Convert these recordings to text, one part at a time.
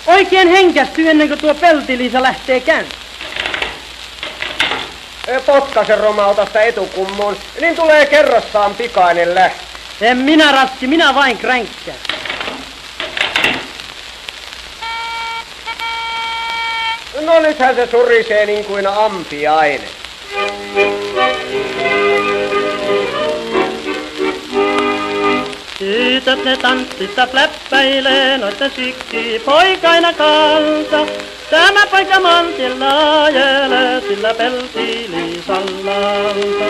Oikein henkästyy ennen kuin tuo Pelti-Liisa lähtee käyntiin. Potkasen romauta sitä etukummuun, niin tulee kerrassaan pikainen lähtö. En minä raski, minä vain kränkkään. No nythän se surisee niin kuin ampiainen. Tytöt ne tanssissa fläppäilee noitten siksi poikaina kanssa. Tämä poika maantiellä ajelee sillä Pelti-Liisallalta.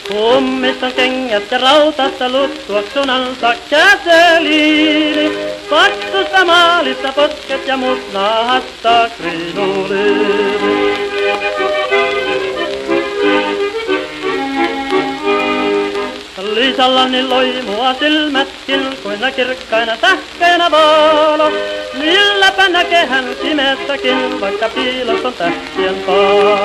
Kummissa on kengät ja rautasta luttuoksunansa käseliini. Paksusta maalista posket ja mut nahasta krinuliini. Liisallani loi mua silmätkin kuin kirkkaina sähköinä valo. Milläpä näkee hän pimeässäkin, vaikka piilossa on tähtien palo.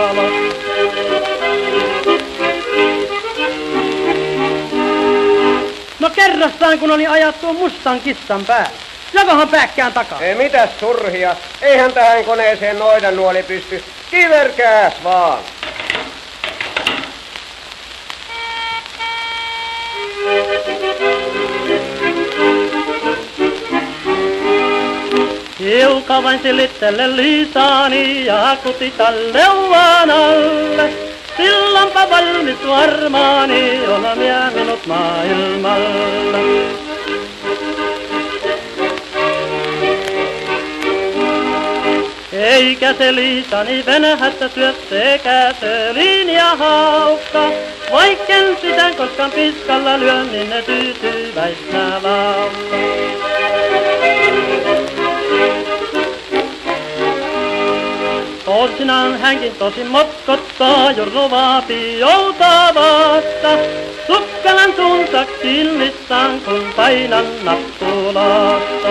No kerrassaan kun oli ajattu mustan kissan päälle. Jokohan pääkkään takaa? Ei mitäs turhia. Eihän tähän koneeseen noidannuoli pysty. Kiverkääs vaan. Hiukan vain silittele Liisani ja kutita leuan alle. Silloinpa valmis varmaani, olla vie minut maailmalle. Eikä se Liisani venähästä syötte eikä se linja haukka. Vaikken sitä koskaan piskalla lyön, niin ne tyytyväis nää laukka. Toisinaan hänkin tosi motkottaa, jurru vaatii joutavasta. Sukkelan suunta kilmissaan, kun painan nappulasta.